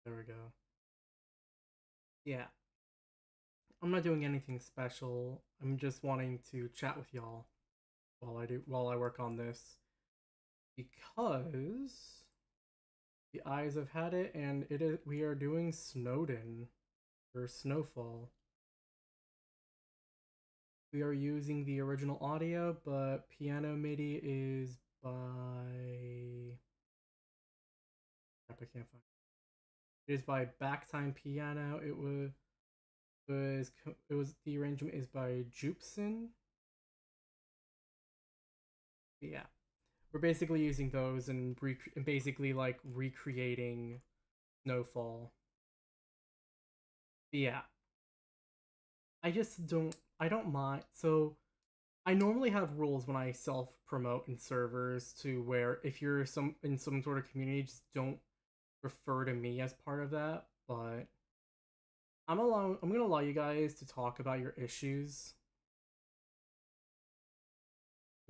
There we go. Yeah. I'm not doing anything special. I'm just wanting to chat with y'all while I work on this because the eyes have had it and we are doing Snowden or Snowfall. We are using the original audio, but piano MIDI is by I can't find it. It is by Backtime Piano. It was the arrangement is by Jupson. Yeah, we're basically using those and basically like recreating Snowfall. Yeah, I don't mind. So I normally have rules when I self promote in servers to where if you're some sort of community, just don't refer to me as part of that. But I'm gonna allow you guys to talk about your issues.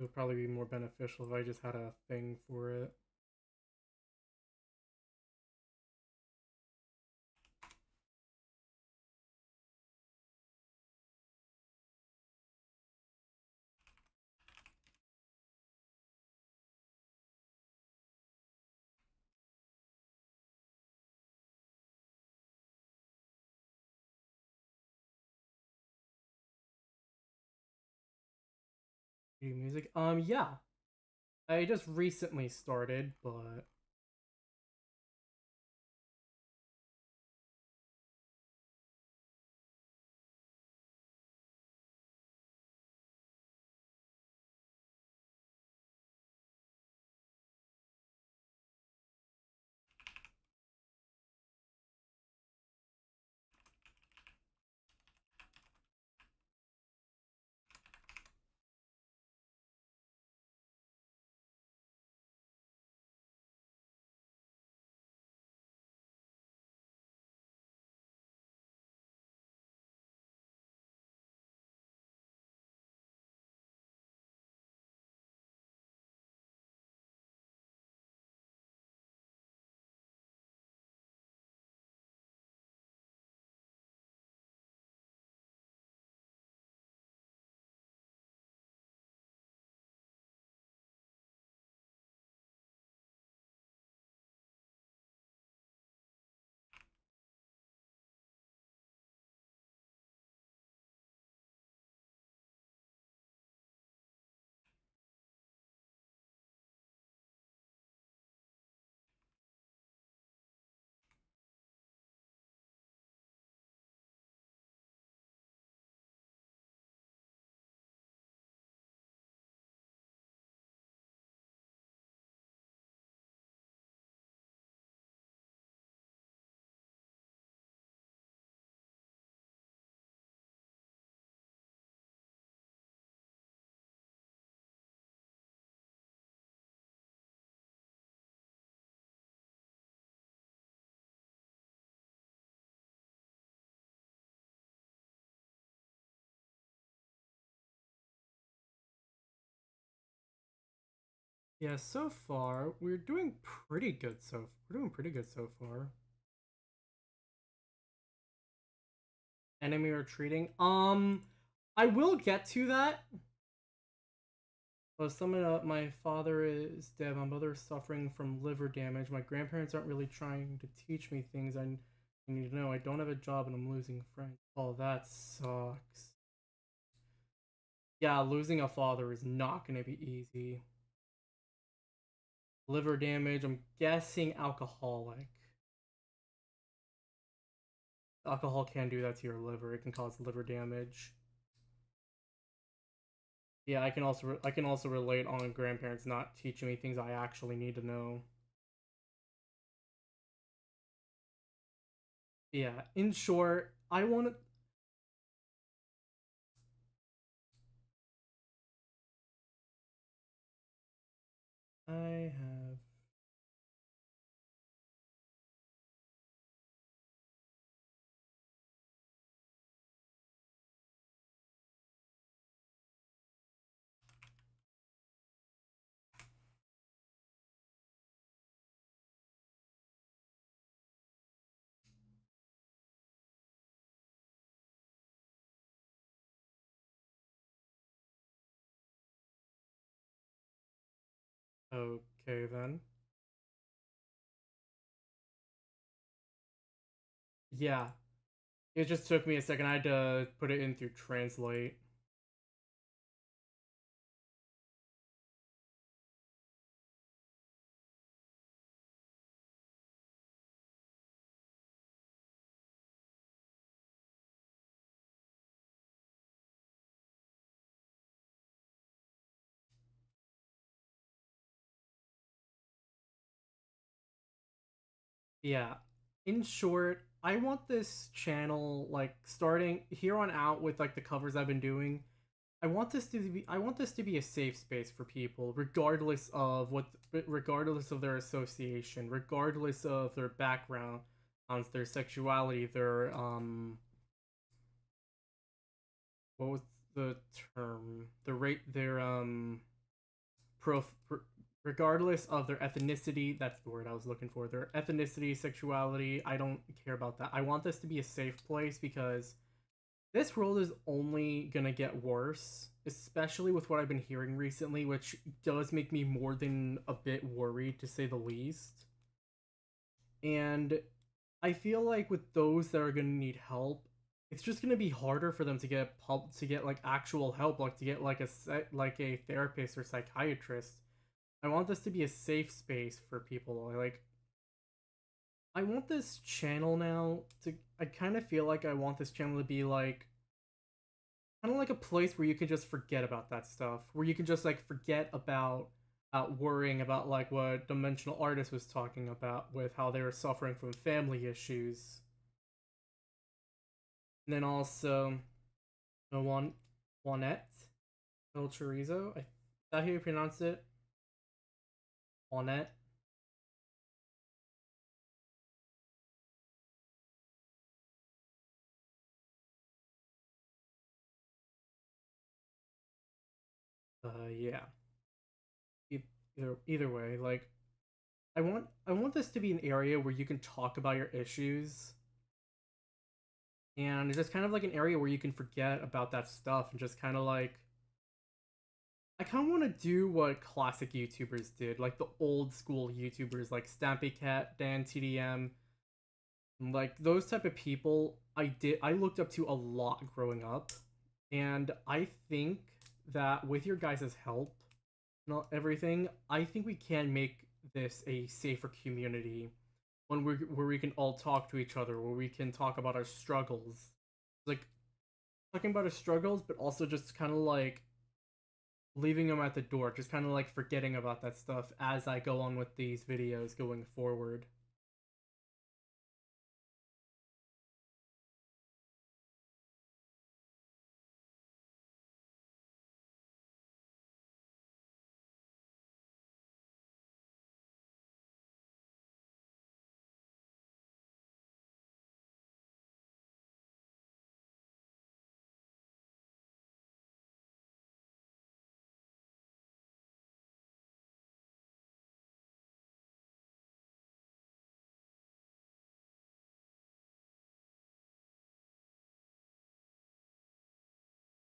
It would probably be more beneficial if I just had a thing for it. Music. Yeah. I just recently started, but yeah, so far we're doing pretty good. We're doing pretty good so far. Enemy retreating. I will get to that. But my father is dead. My mother is suffering from liver damage. My grandparents aren't really trying to teach me things I need to know. I don't have a job and I'm losing friends. Oh, that sucks. Yeah, losing a father is not gonna be easy. Liver damage. I'm guessing alcoholic. Alcohol can do that to your liver. It can cause liver damage. Yeah, I can also relate on grandparents not teaching me things I actually need to know. Yeah, in short, I have Okay then. Yeah. It just took me a second. I had to put it in through translate. Yeah. In short, I want this channel like starting here on out with like the covers I've been doing. I want this to be a safe space for people regardless of their association, regardless of their background, their sexuality, their what was the term? The rate their prof regardless of their ethnicity, that's the word I was looking for. Their ethnicity, sexuality, I don't care about that. I want this to be a safe place because this world is only gonna get worse, especially with what I've been hearing recently, which does make me more than a bit worried to say the least. And I feel like with those that are gonna need help, it's just gonna be harder for them to get like actual help, like to get like like a therapist or psychiatrist. I want this to be a safe space for people. I want this channel now to. I kind of feel like I want this channel to be like kind of like a place where you can just forget about that stuff, where you can just like forget about worrying about like what Dimensional Artist was talking about with how they were suffering from family issues, and then also the one Juanette El Chorizo. Is that how you pronounce it? Juanette. Yeah. E- either way, like I want this to be an area where you can talk about your issues, and it's just kind of like an area where you can forget about that stuff and just kind of like I kind of want to do what classic YouTubers did, like the old school YouTubers like Stampy Cat, Dan TDM, like those type of people. I looked up to a lot growing up, and I think that with your guys' help, not everything, I think we can make this a safer community where we can all talk to each other, where we can talk about our struggles, like talking about our struggles, but also just kind of like leaving them at the door, just kind of like forgetting about that stuff as I go on with these videos going forward.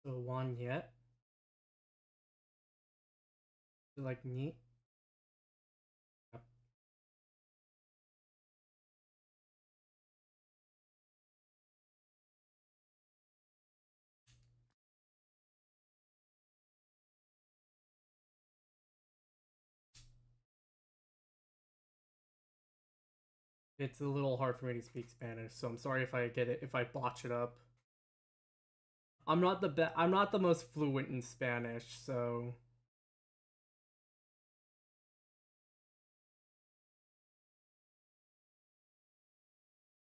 So one yet, like neat. It's a little hard for me to speak Spanish, so I'm sorry if I botch it up. I'm not the most fluent in Spanish, so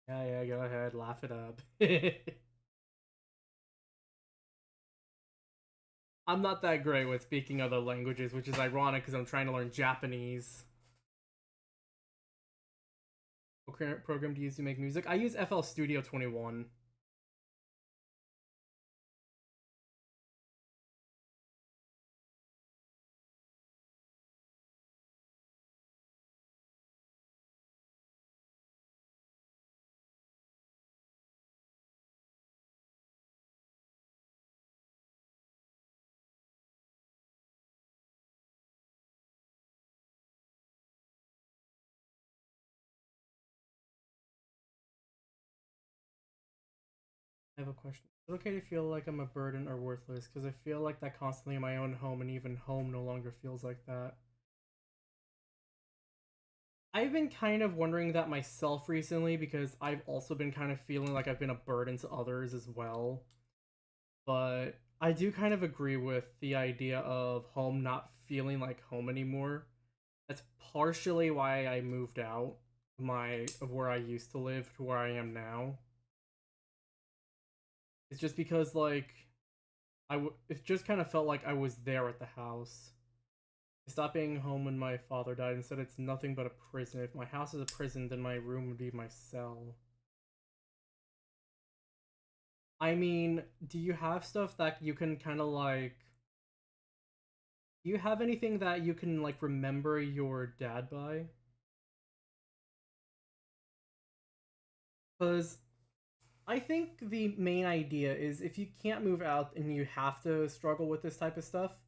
yeah, go ahead, laugh it up. I'm not that great with speaking other languages, which is ironic because I'm trying to learn Japanese. What current program do you use to make music? I use FL Studio 21. I have a question. Is it okay to feel like I'm a burden or worthless? Because I feel like that constantly in my own home, and even home no longer feels like that. I've been kind of wondering that myself recently because I've also been kind of feeling like I've been a burden to others as well. But I do kind of agree with the idea of home not feeling like home anymore. That's partially why I moved out of where I used to live to where I am now. It's just because like it just kind of felt like I was there at the house. I stopped being home when my father died and said it's nothing but a prison. If my house is a prison, then my room would be my cell. I mean, do you have stuff that you can kind of like? Do you have anything that you can like remember your dad by? Because I think the main idea is if you can't move out and you have to struggle with this type of stuff,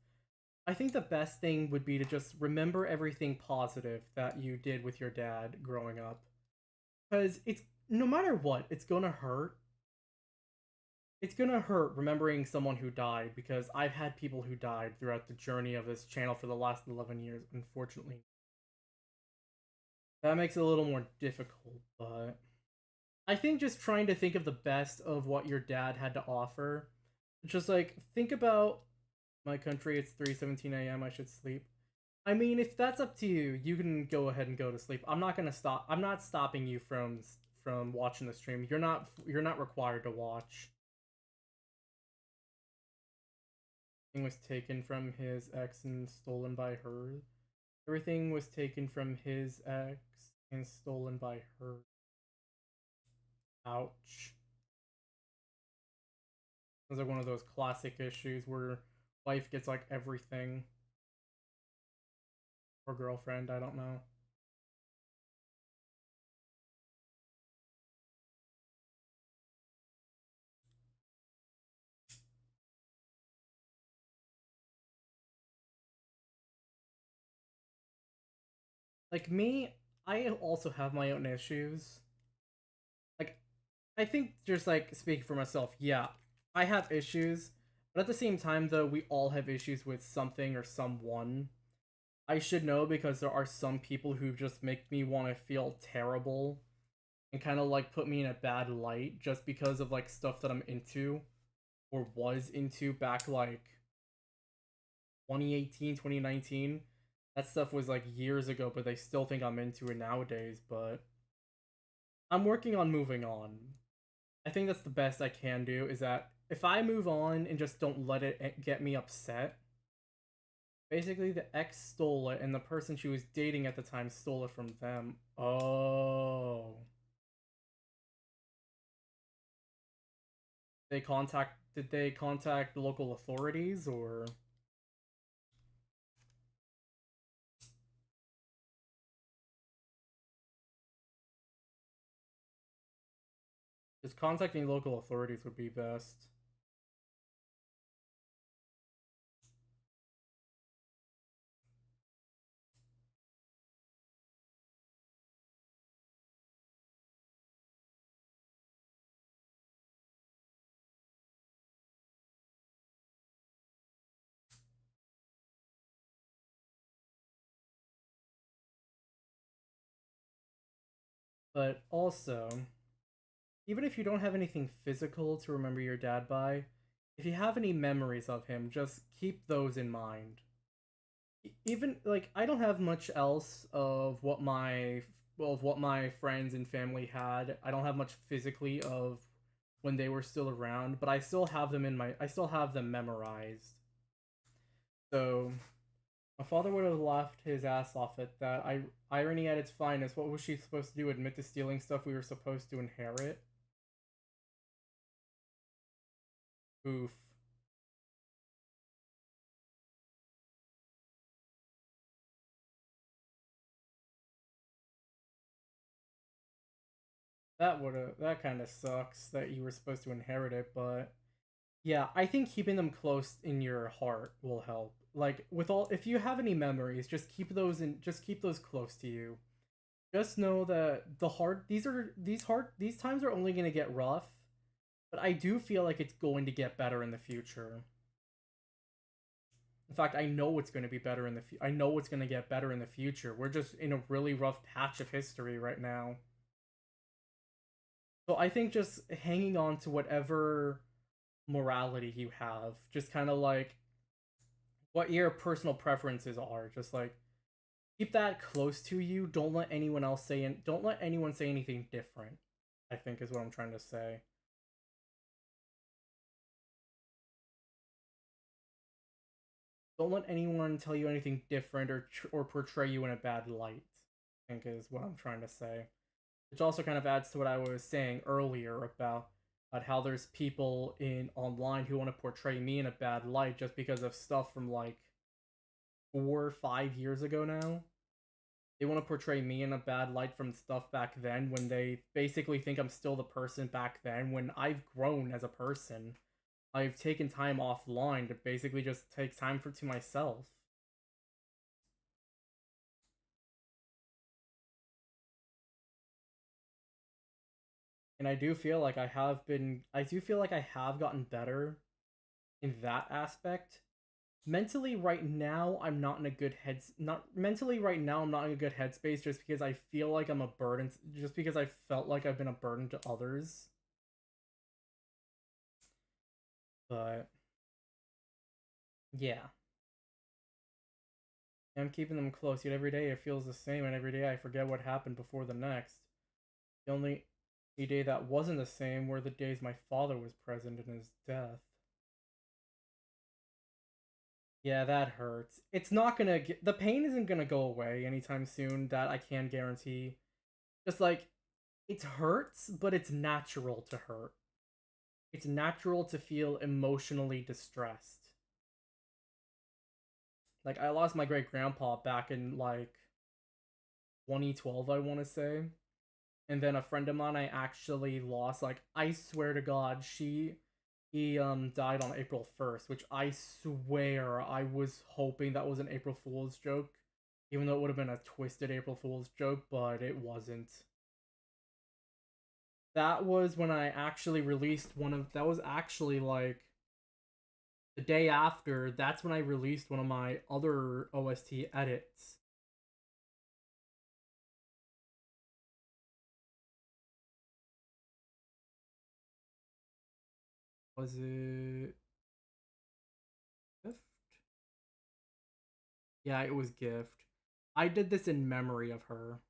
I think the best thing would be to just remember everything positive that you did with your dad growing up. Because it's no matter what, it's gonna hurt. It's gonna hurt remembering someone who died because I've had people who died throughout the journey of this channel for the last 11 years, unfortunately. That makes it a little more difficult, but I think just trying to think of the best of what your dad had to offer. Just like think about my country, it's 3:17 a.m. I should sleep. I mean, if that's up to you, you can go ahead and go to sleep. I'm not gonna stop. I'm not stopping you from watching the stream. You're not required to watch. Everything was taken from his ex and stolen by her. Everything was taken from his ex and stolen by her. Ouch. Those are one of those classic issues where wife gets like everything. Or girlfriend, I don't know. Like me, I also have my own issues. Like I think just like speaking for myself, yeah, I have issues, but at the same time though, we all have issues with something or someone. I should know because there are some people who just make me want to feel terrible and kind of like put me in a bad light just because of like stuff that I'm into or was into back like 2018, 2019. That stuff was like years ago, but they still think I'm into it nowadays, but I'm working on moving on. I think that's the best I can do is that if I move on and just don't let it get me upset, basically the ex stole it and the person she was dating at the time stole it from them. Oh. Did they contact the local authorities or just contacting local authorities would be best. But also, even if you don't have anything physical to remember your dad by, if you have any memories of him, just keep those in mind. Even like I don't have much else of what my friends and family had. I don't have much physically of when they were still around, but I still have them memorized. So my father would have laughed his ass off at that. Irony at its finest. What was she supposed to do? Admit to stealing stuff we were supposed to inherit? Oof. That kind of sucks that you were supposed to inherit it, but yeah, I think keeping them close in your heart will help. Like with all if you have any memories, just keep those close to you. Just know that these times are only going to get rough but I do feel like it's going to get better in the future. In fact, I know it's going to be better in the I know it's going to get better in the future. We're just in a really rough patch of history right now. So I think just hanging on to whatever morality you have, just kind of like what your personal preferences are, just like keep that close to you. Don't let anyone else say and don't let anyone say anything different, I think is what I'm trying to say. Don't let anyone tell you anything different or portray you in a bad light, I think is what I'm trying to say. Which also kind of adds to what I was saying earlier about how there's people in online who want to portray me in a bad light just because of stuff from like 4 or 5 years ago now. They want to portray me in a bad light from stuff back then when they basically think I'm still the person back then when I've grown as a person. I've taken time offline to basically just take time to myself. And I do feel like I have gotten better in that aspect. Mentally right now I'm not in a good heads not mentally right now I'm not in a good headspace just because I feel like I'm a burden just because I felt like I've been a burden to others. But yeah. I'm keeping them close, yet every day it feels the same and every day I forget what happened before the next. The only day that wasn't the same were the days my father was present in his death. Yeah, that hurts. It's not gonna get the pain isn't gonna go away anytime soon, that I can guarantee. Just like it hurts, but it's natural to hurt. It's natural to feel emotionally distressed. Like I lost my great grandpa back in like 2012, I want to say. And then a friend of mine I actually lost, like I swear to god, he died on April 1st, which I swear I was hoping that was an April Fool's joke, even though it would have been a twisted April Fool's joke, but it wasn't. That was when I actually released one of that was actually like the day after. That's when I released one of my other OST edits. Was it Gift? Yeah, it was Gift. I did this in memory of her.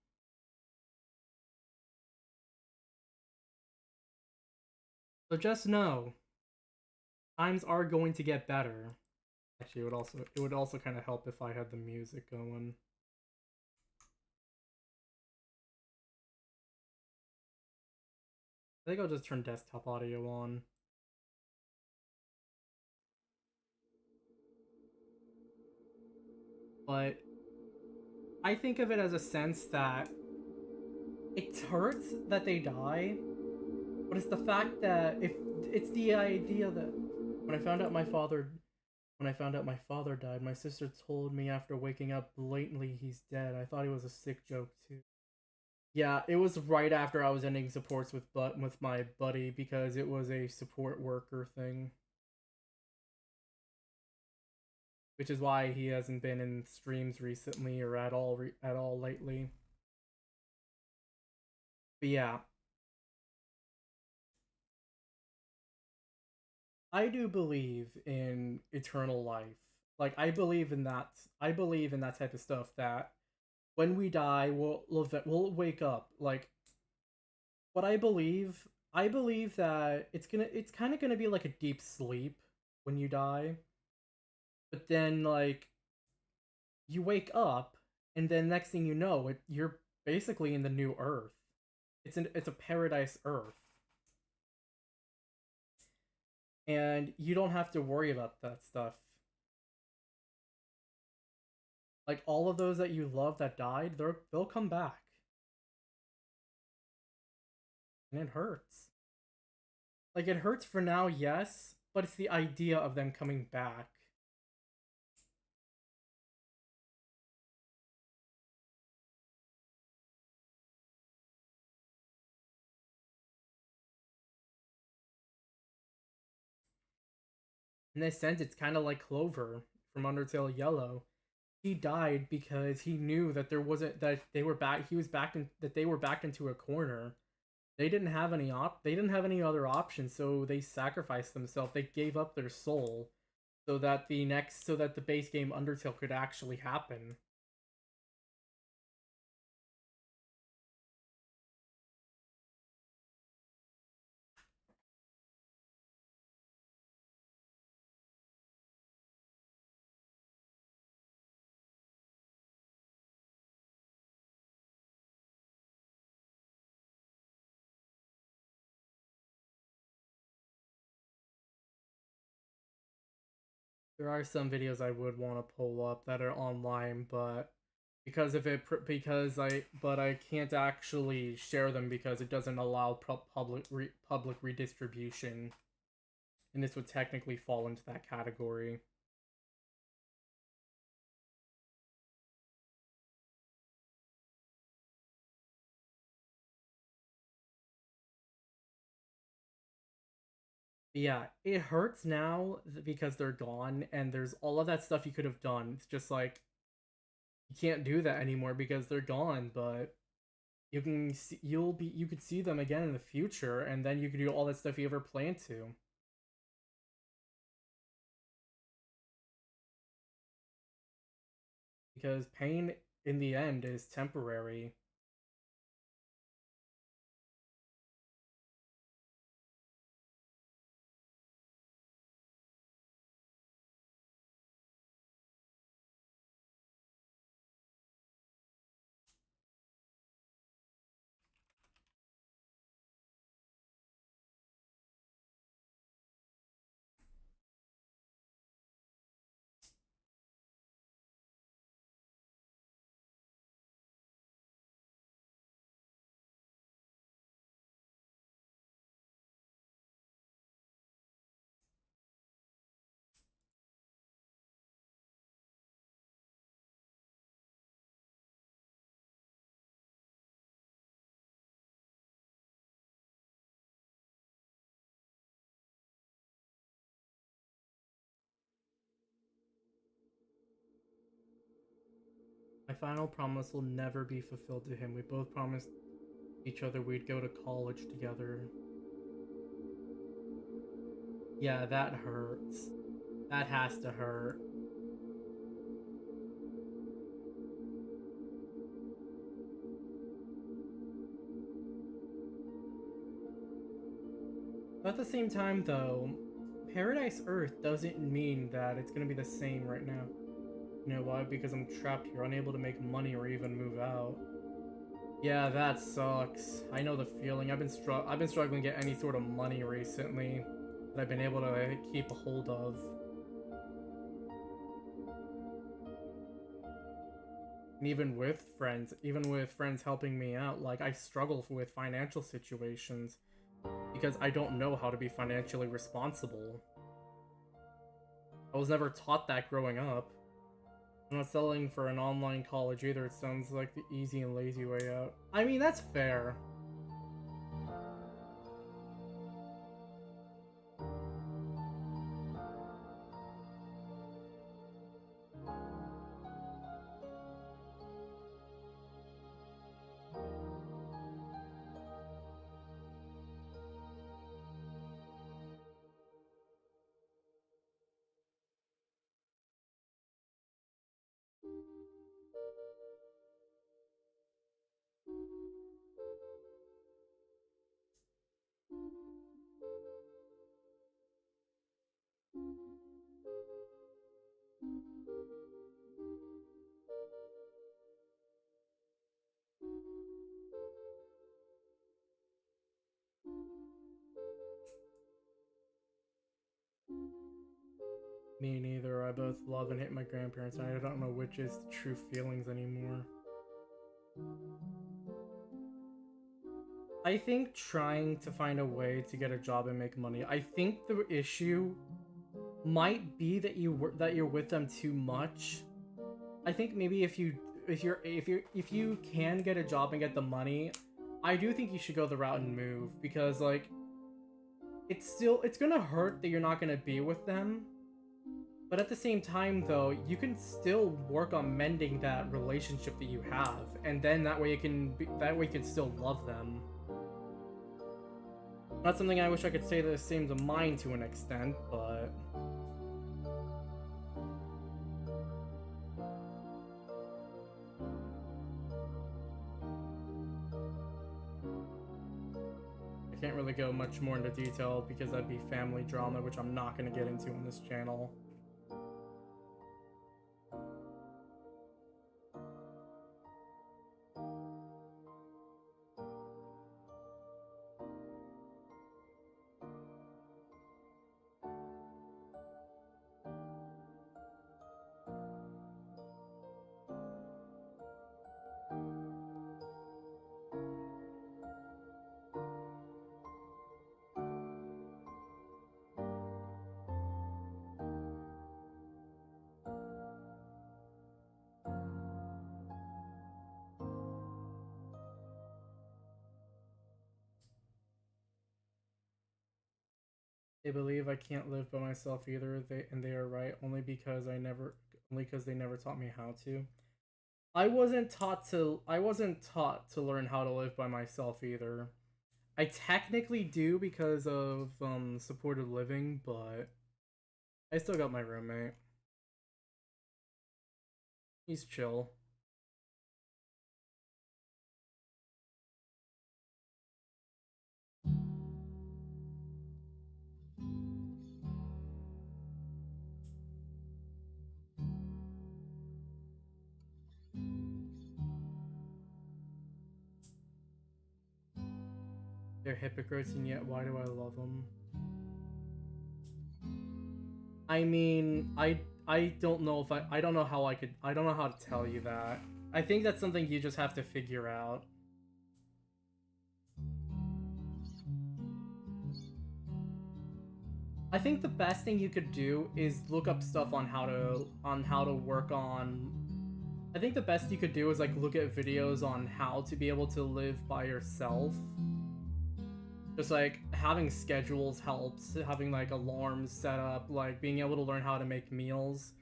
So just know, times are going to get better. Actually, it would also kind of help if I had the music going. I think I'll just turn desktop audio on. But I think of it as a sense that it hurts that they die, but it's the fact that if it's the idea that when I found out my father when I found out my father died, my sister told me after waking up blatantly he's dead. I thought he was a sick joke too. Yeah, it was right after I was ending supports with my buddy because it was a support worker thing, which is why he hasn't been in streams recently or at all lately. But yeah, I do believe in eternal life. Like I believe in that type of stuff that when we die we'll wake up. Like what I believe that it's kind of going to be like a deep sleep when you die. But then like you wake up and then next thing you know you're basically in the new earth. It's a paradise earth. And you don't have to worry about that stuff. Like all of those that you love that died, they'll come back. And it hurts. Like it hurts for now, yes, but it's the idea of them coming back. In a sense, it's kind of like Clover from Undertale Yellow. He died because he knew that there wasn't that they were back. He was backed in that they were backed into a corner. They didn't have any They didn't have any other options, so they sacrificed themselves. They gave up their soul so that the base game Undertale could actually happen. There are some videos I would want to pull up that are online, but I can't actually share them because it doesn't allow public redistribution, and this would technically fall into that category. Yeah, it hurts now because they're gone, and there's all of that stuff you could have done. It's just like you can't do that anymore because they're gone, but you could see them again in the future, and then you could do all that stuff you ever planned to. Because pain in the end is temporary. My final promise will never be fulfilled to him. We both promised each other we'd go to college together. Yeah, that hurts. That has to hurt. But at the same time, though, Paradise Earth doesn't mean that it's gonna be the same right now. You know why? Because I'm trapped here, unable to make money or even move out. Yeah, that sucks. I know the feeling. I've been struggling to get any sort of money recently that I've been able to keep a hold of. And even with friends helping me out, like I struggle with financial situations because I don't know how to be financially responsible. I was never taught that growing up. I'm not selling for an online college either. It sounds like the easy and lazy way out. I mean, that's fair. Me neither. I both love and hate my grandparents, and I don't know which is the true feelings anymore. I think trying to find a way to get a job and make money. I think the issue might be that you're with them too much. I think maybe if you can get a job and get the money, I do think you should go the route and move because like it's gonna hurt that you're not gonna be with them. But at the same time, though, you can still work on mending that relationship that you have, and then that way you can still love them. Not something I wish I could say the same to mine to an extent, but I can't really go much more into detail because that'd be family drama, which I'm not going to get into on this channel. They believe I can't live by myself either. They are right only because they never taught me how to. I wasn't taught to learn how to live by myself either. I technically do because of supported living, but I still got my roommate. He's chill. They're hypocrites, and yet why do I love them? I mean, I don't know if I don't know how I don't know how to tell you that. I think that's something you just have to figure out. I think the best thing you could do is look up stuff on how to work on. I think the best you could do is like look at videos on how to be able to live by yourself. Just like having schedules helps, having like alarms set up, like being able to learn how to make meals.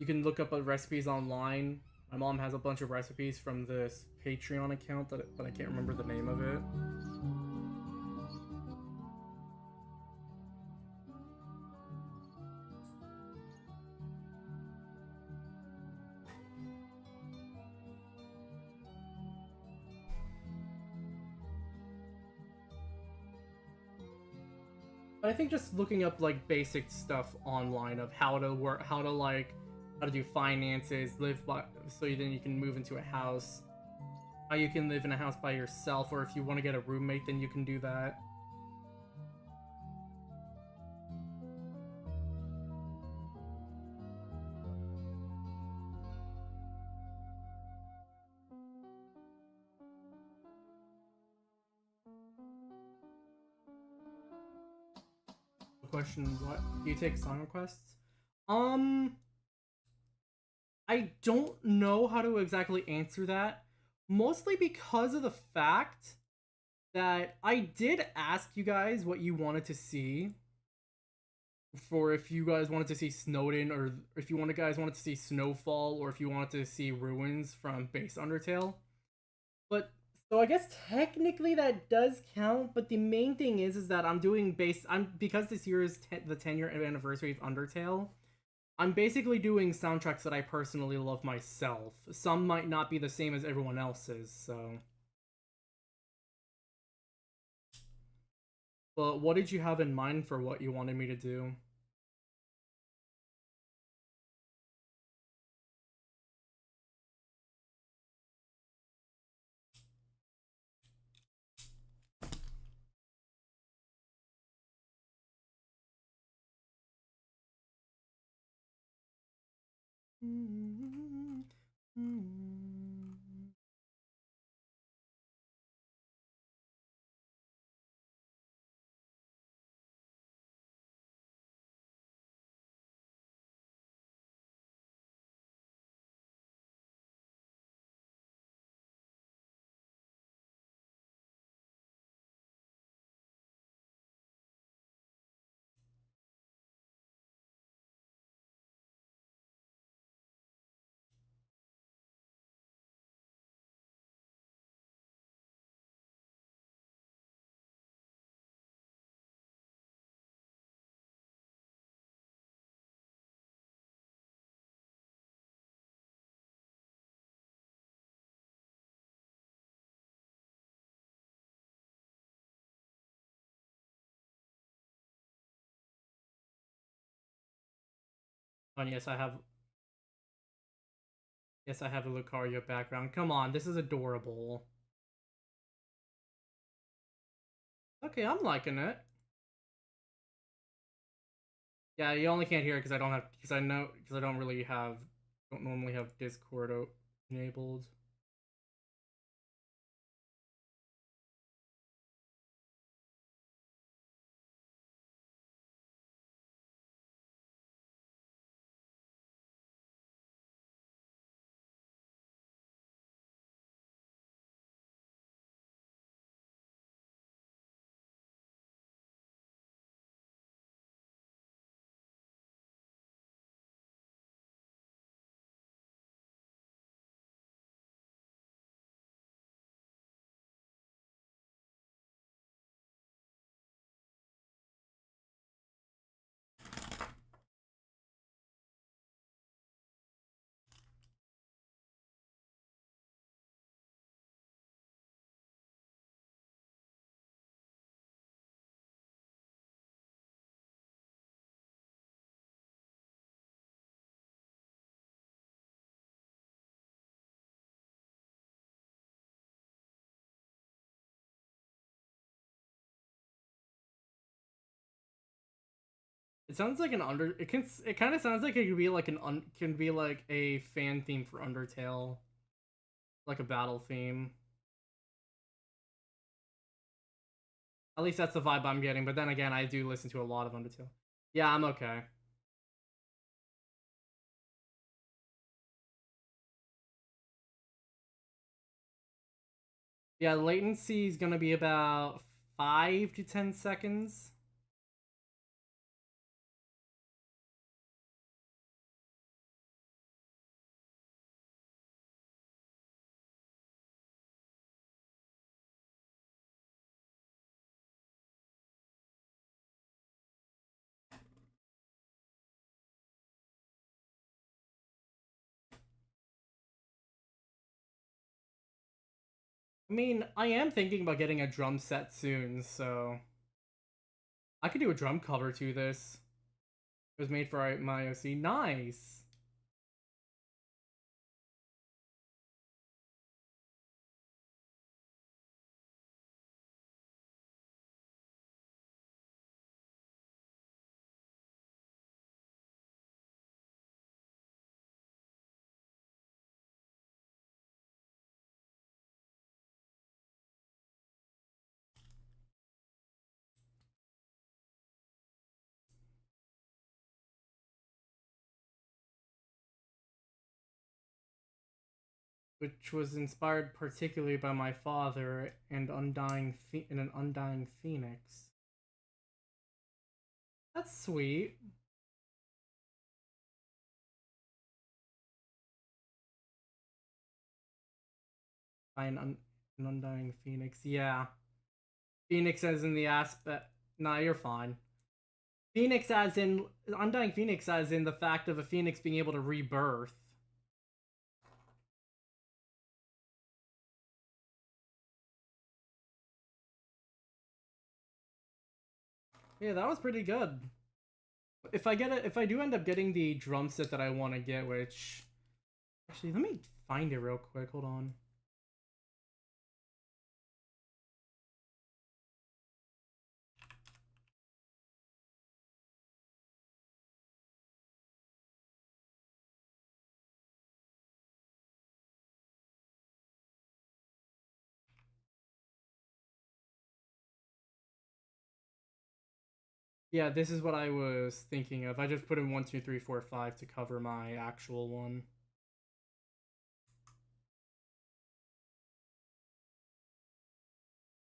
You can look up recipes online. My mom has a bunch of recipes from this Patreon account but I can't remember the name of it. But I think just looking up like basic stuff online of how to work, how to do finances, live by, so then you can move into a house. How you can live in a house by yourself, or if you want to get a roommate, then you can do that. Question: what do you take song requests? Um, I don't know how to exactly answer that. Mostly because of the fact that I did ask you guys what you wanted to see. For if you guys wanted to see Snowdin, or if you guys wanted to see Snowfall, or if you wanted to see Ruins from base Undertale. But so I guess technically that does count, but the main thing is that I'm because this year is the 10-year anniversary of Undertale. I'm basically doing soundtracks that I personally love myself. Some might not be the same as everyone else's, so. But what did you have in mind for what you wanted me to do? Oh, and yes, I have a Lucario background. Come on, this is adorable. Okay, I'm liking it. Yeah, you only can't hear it because I don't have because I know because I don't normally have Discord enabled. It sounds like an under. It kind of sounds like it could be like can be like a fan theme for Undertale, like a battle theme. At least that's the vibe I'm getting. But then again, I do listen to a lot of Undertale. Yeah, I'm okay. Yeah, latency is gonna be about 5 to 10 seconds. I mean, I am thinking about getting a drum set soon, so I could do a drum cover to this. It was made for my OC. Nice. Which was inspired particularly by my father and an undying phoenix. That's sweet. By an undying phoenix. Yeah, phoenix as in the aspect. Nah, you're fine. Phoenix as in undying phoenix as in the fact of a phoenix being able to rebirth. Yeah, that was pretty good. If I do end up getting the drum set that I want to get, which actually let me find it real quick. Hold on. Yeah, this is what I was thinking of. I just put in 1, 2, 3, 4, 5 to cover my actual one.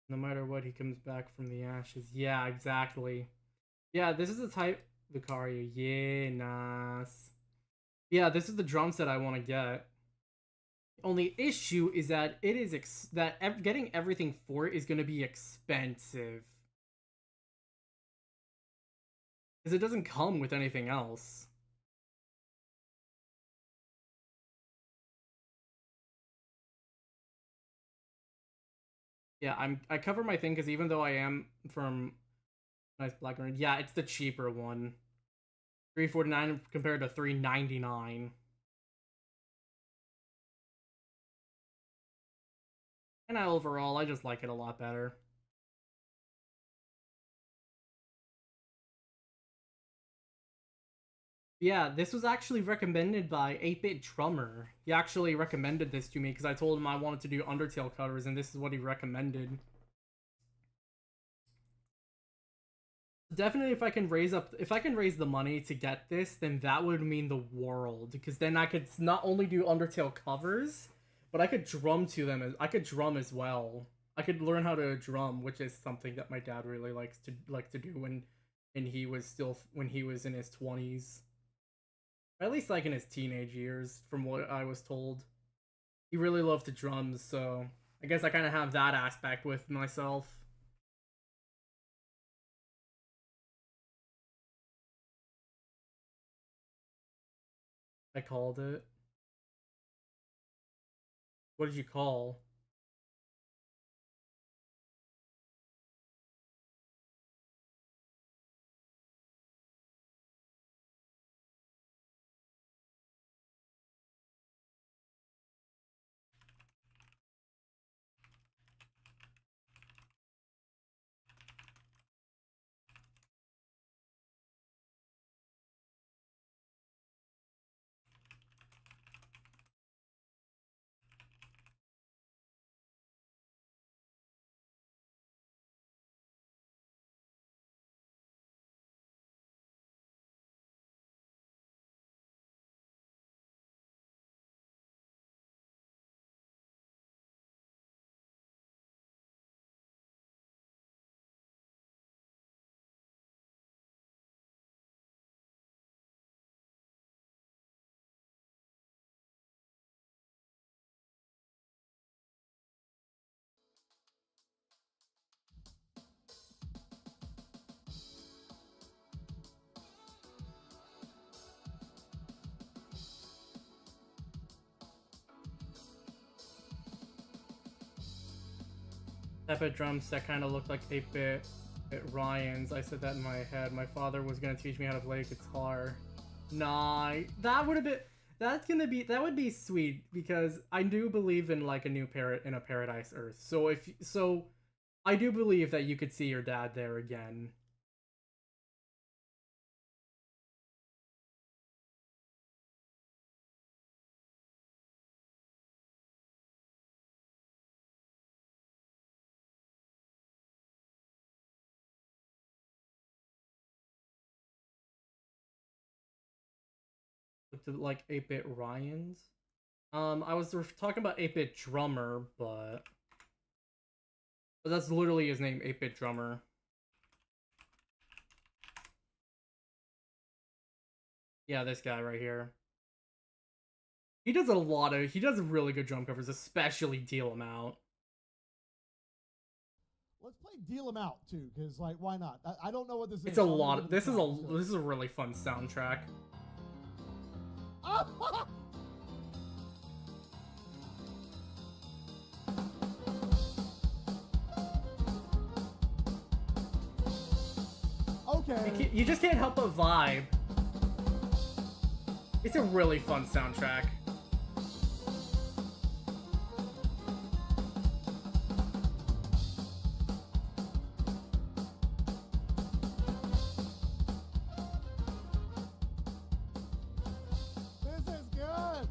No matter what, he comes back from the ashes. Yeah, exactly. Yeah, this is the type Lucario. Yeah, nice. Yeah, this is the drum set I want to get. Only issue is that it is getting everything for it is going to be expensive because it doesn't come with anything else. Yeah, I cover my thing because even though I am from Nice Black and Red, yeah, it's the cheaper one. $349 compared to $399. And overall, I just like it a lot better. Yeah, this was actually recommended by 8-Bit Drummer. He actually recommended this to me because I told him I wanted to do Undertale covers, and this is what he recommended. Definitely, if I can raise the money to get this, then that would mean the world. Because then I could not only do Undertale covers, but I could drum to them. I could drum as well. I could learn how to drum, which is something that my dad really likes to do when he was in his 20s. Or at least like in his teenage years, from what I was told. He really loved to drum, so I guess I kind of have that aspect with myself. I called it. What did you call? Epic drums that kind of looked like 8-Bit Ryan's. I said that in my head. My father was gonna teach me how to play guitar. Nah, that would have been. That would be sweet because I do believe in like a new parrot in a paradise Earth. So, I do believe that you could see your dad there again. To like 8-Bit Ryan's. I was talking about 8-Bit Drummer, but that's literally his name, 8-Bit Drummer. Yeah, this guy right here. He does really good drum covers, especially Deal 'Em Out. Let's play Deal 'Em Out too, because like, why not? I don't know what this is. It's a lot. This is a really fun soundtrack. Okay. You just can't help but vibe. It's a really fun soundtrack. This is good.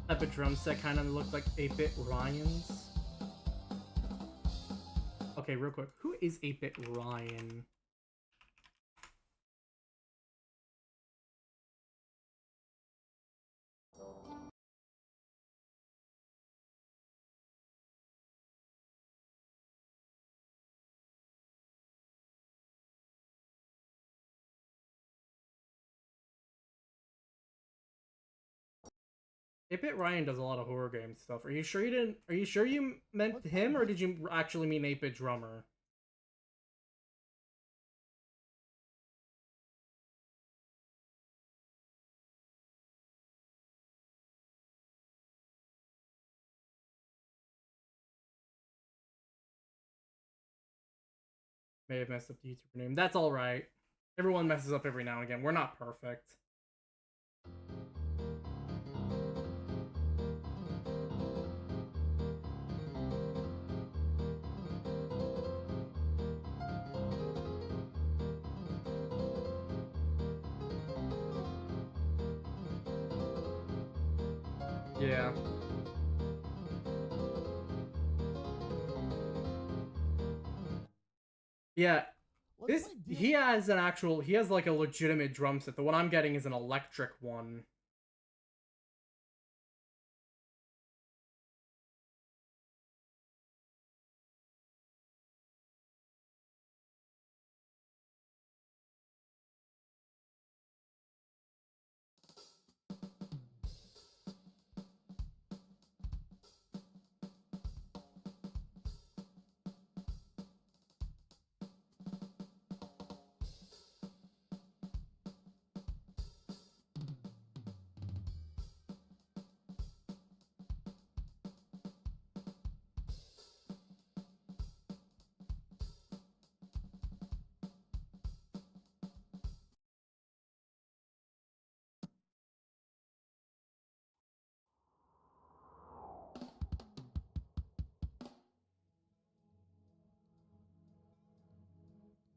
Type of drum set kind of looked like 8-Bit Ryan's. Okay, real quick. Who is 8-Bit Ryan? Bit Ryan does a lot of horror game stuff. Are you sure you didn't? Are you sure you meant him, or did you actually mean 8-Bit Drummer? May have messed up the YouTuber name. That's alright. Everyone messes up every now and again. We're not perfect. Yeah. Yeah. Let's This play he has an actual he has like a legitimate drum set. The one I'm getting is an electric one.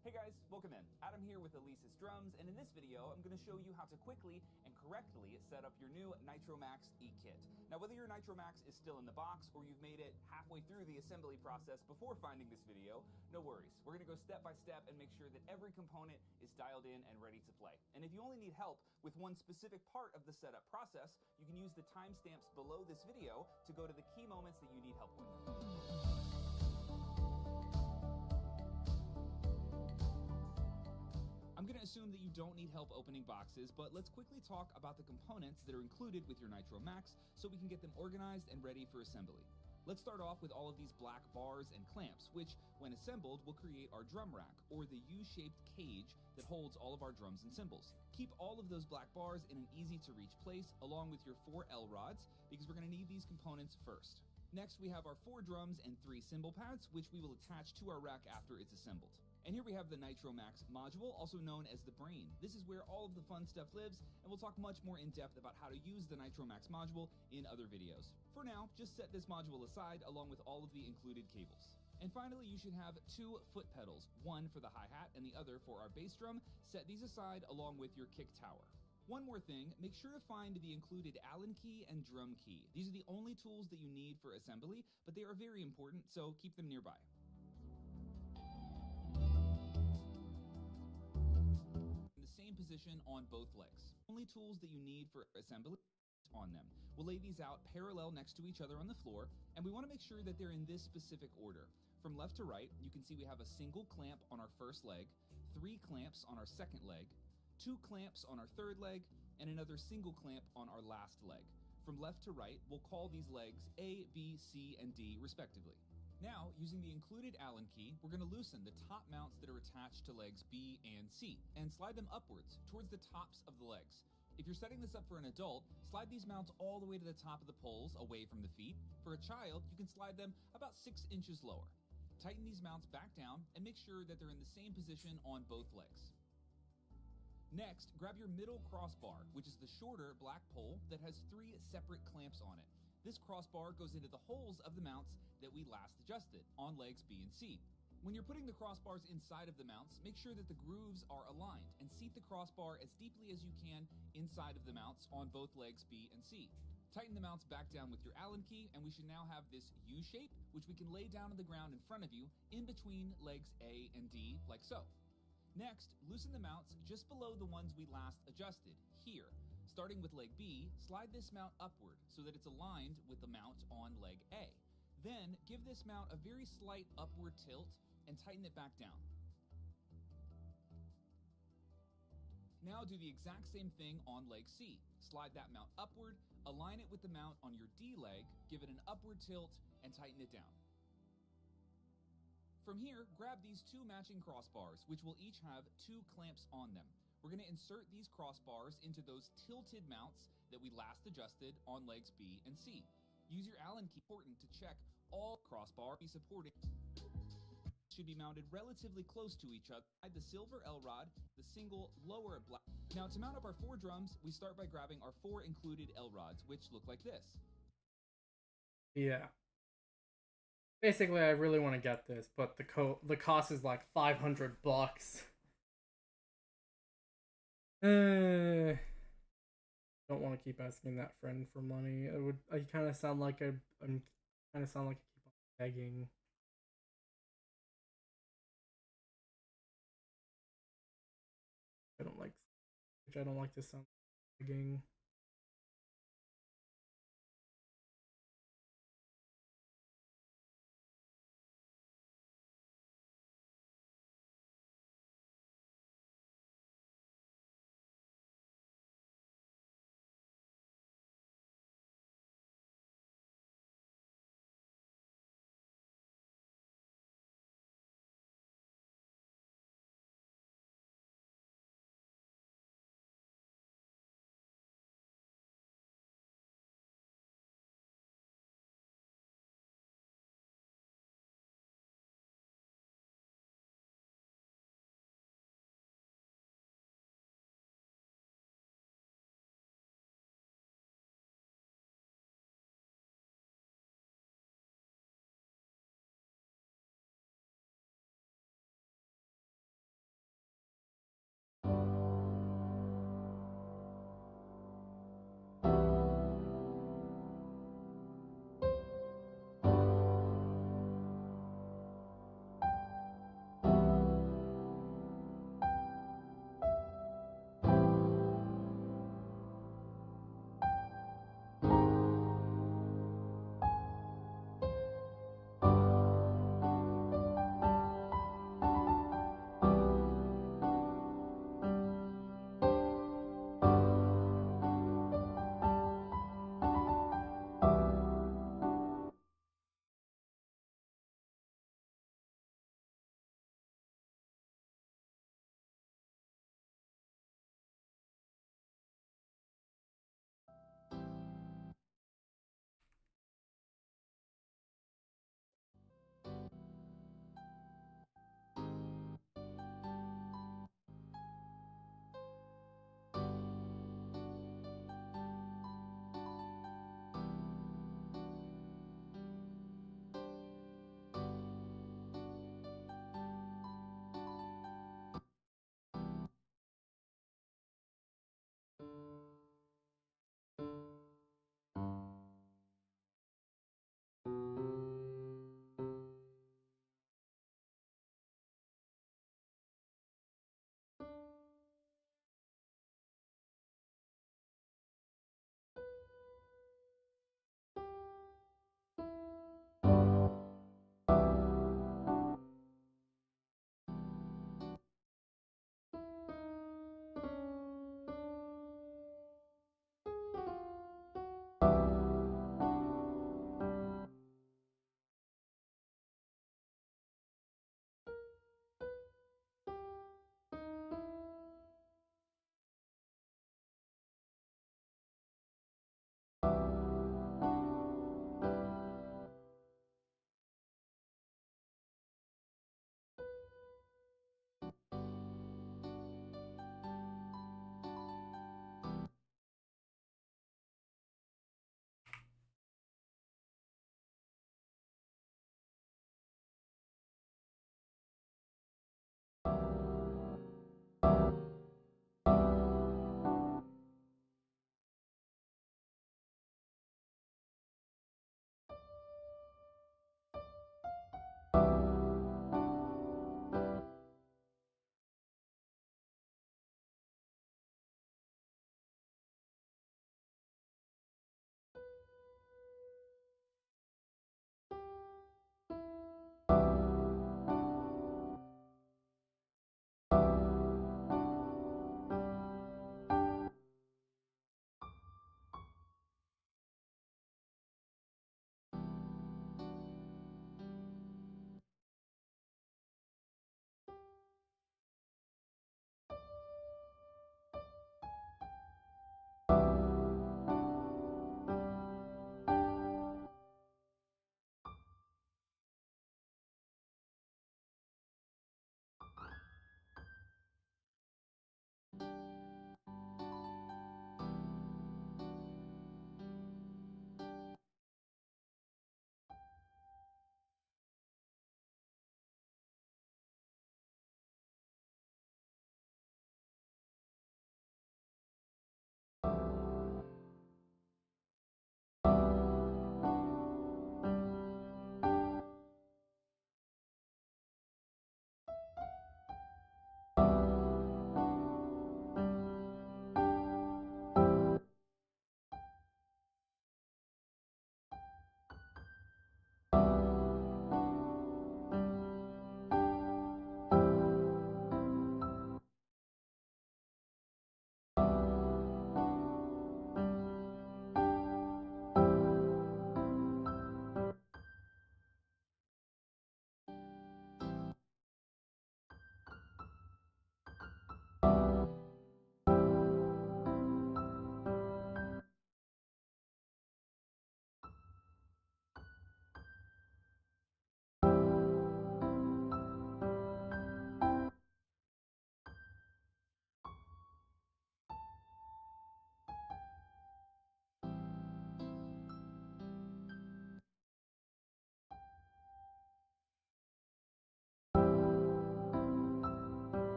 Hey guys, welcome in. Adam here with Alesis Drums, and in this video I'm going to show you how to quickly and correctly set up your new NitroMax E-Kit. Now whether your NitroMax is still in the box or you've made it halfway through the assembly process before finding this video, no worries. We're going to go step by step and make sure that every component is dialed in and ready to play. And if you only need help with one specific part of the setup process, you can use the timestamps below this video to go to the key moments that you need help with. I'm going to assume that you don't need help opening boxes, but let's quickly talk about the components that are included with your NitroMax so we can get them organized and ready for assembly. Let's start off with all of these black bars and clamps, which, when assembled, will create our drum rack, or the U-shaped cage that holds all of our drums and cymbals. Keep all of those black bars in an easy-to-reach place, along with your 4 L rods, because we're going to need these components first. Next, we have our 4 drums and 3 cymbal pads, which we will attach to our rack after it's assembled. And here we have the NitroMax module, also known as the brain. This is where all of the fun stuff lives, and we'll talk much more in depth about how to use the NitroMax module in other videos. For now, just set this module aside along with all of the included cables. And finally, you should have 2 foot pedals, one for the hi-hat and the other for our bass drum. Set these aside along with your kick tower. One more thing, make sure to find the included Allen key and drum key. These are the only tools that you need for assembly, but they are very important, so keep them nearby. Position on both legs. Only tools that you need for assembly on them. We'll lay these out parallel next to each other on the floor, and we want to make sure that they're in this specific order. From left to right, you can see we have a single clamp on our first leg, 3 clamps on our second leg, 2 clamps on our third leg, and another single clamp on our last leg. From left to right, we'll call these legs A, B, C, and D respectively. Now, using the included Allen key, we're going to loosen the top mounts that are attached to legs B and C, and slide them upwards towards the tops of the legs. If you're setting this up for an adult, slide these mounts all the way to the top of the poles, away from the feet. For a child, you can slide them about 6 inches lower. Tighten these mounts back down, and make sure that they're in the same position on both legs. Next, grab your middle crossbar, which is the shorter black pole that has 3 separate clamps on it. This crossbar goes into the holes of the mounts that we last adjusted on legs B and C. When you're putting the crossbars inside of the mounts, make sure that the grooves are aligned and seat the crossbar as deeply as you can inside of the mounts on both legs B and C. Tighten the mounts back down with your Allen key, and we should now have this U shape, which we can lay down on the ground in front of you in between legs A and D, like so. Next, loosen the mounts just below the ones we last adjusted, here. Starting with leg B, slide this mount upward so that it's aligned with the mount on leg A. Then, give this mount a very slight upward tilt and tighten it back down. Now do the exact same thing on leg C. Slide that mount upward, align it with the mount on your D leg, give it an upward tilt, and tighten it down. From here, grab these 2 matching crossbars, which will each have 2 clamps on them. We're going to insert these crossbars into those tilted mounts that we last adjusted on legs B and C. Use your Allen key important to check all crossbars be supported should be mounted relatively close to each other. The silver L rod, the single lower black. Now to mount up our 4 drums, we start by grabbing our 4 included L rods, which look like this. Yeah. Basically, I really want to get this, but the cost is like $500. Don't want to keep asking that friend for money. I kind of sound like I'm kind of sound like I keep on begging. I don't like, which I don't like to sound like begging.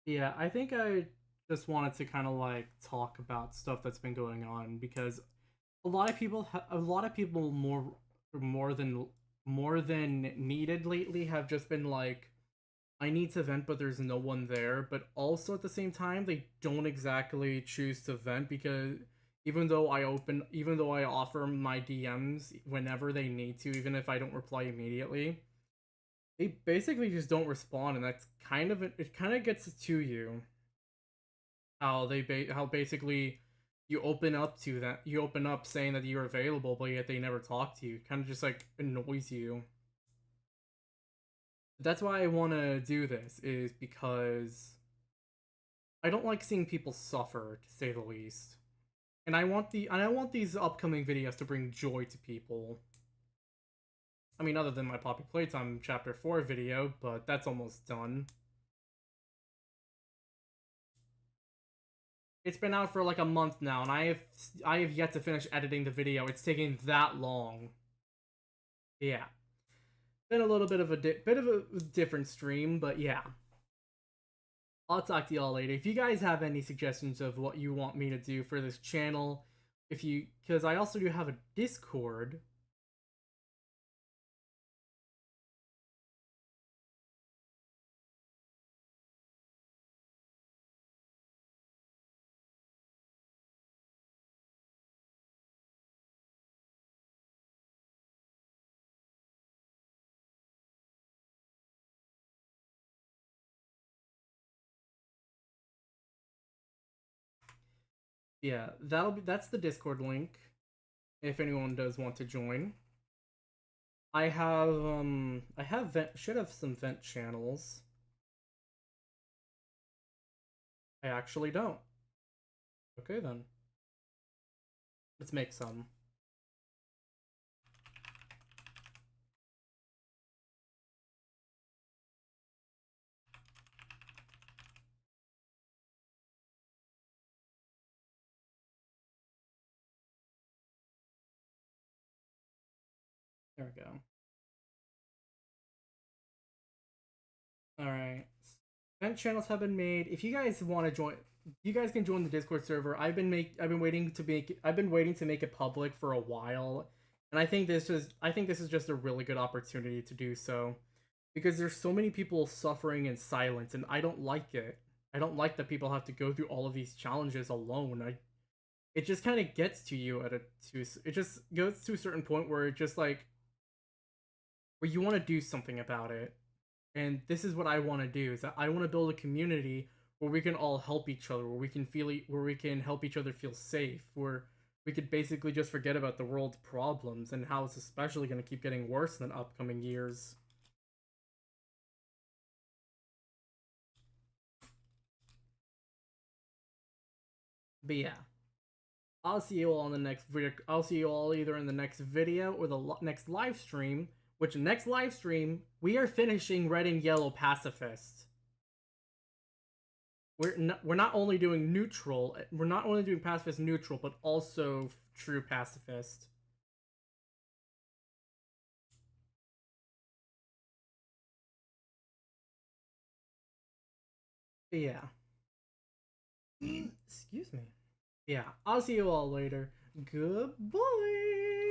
Yeah, I think I just wanted to kind of like talk about stuff that's been going on because a lot of people more than more than needed lately have just been like, I need to vent, but there's no one there. But also at the same time, they don't exactly choose to vent because even though I offer my DMs whenever they need to, even if I don't reply immediately, they basically just don't respond, and that's it. Kind of gets to you how basically you open up saying that you're available, but yet they never talk to you. Kind of just like annoys you. That's why I want to do this is because I don't like seeing people suffer, to say the least. And I want these upcoming videos to bring joy to people. I mean, other than my Poppy Playtime Chapter 4 video, but that's almost done. It's been out for like a month now, and I have yet to finish editing the video. It's taking that long. Yeah, been a little bit of bit of a different stream, but yeah. I'll talk to y'all later. If you guys have any suggestions of what you want me to do for this channel, because I also do have a Discord. Yeah, that's the Discord link. If anyone does want to join, I have should have some vent channels. I actually don't. Okay then, let's make some. There we go. All right. Vent channels have been made. If you guys want to join, you guys can join the Discord server. I've been waiting to make it public for a while, and I think this is just a really good opportunity to do so because there's so many people suffering in silence, and I don't like it. I don't like that people have to go through all of these challenges alone. It just kind of gets to you it just goes to a certain point where it just like where you want to do something about it. And this is what I want to do is that I want to build a community where we can all help each other, where we can help each other feel safe, where we could basically just forget about the world's problems and how it's especially going to keep getting worse in the upcoming years. But yeah, I'll see you all in the next video. I'll see you all either in the next video or the next live stream. Which next live stream we are finishing Red and Yellow Pacifist. We're not only doing neutral, we're not only doing pacifist neutral, but also true pacifist. But yeah. Excuse me. Yeah, I'll see you all later. Goodbye.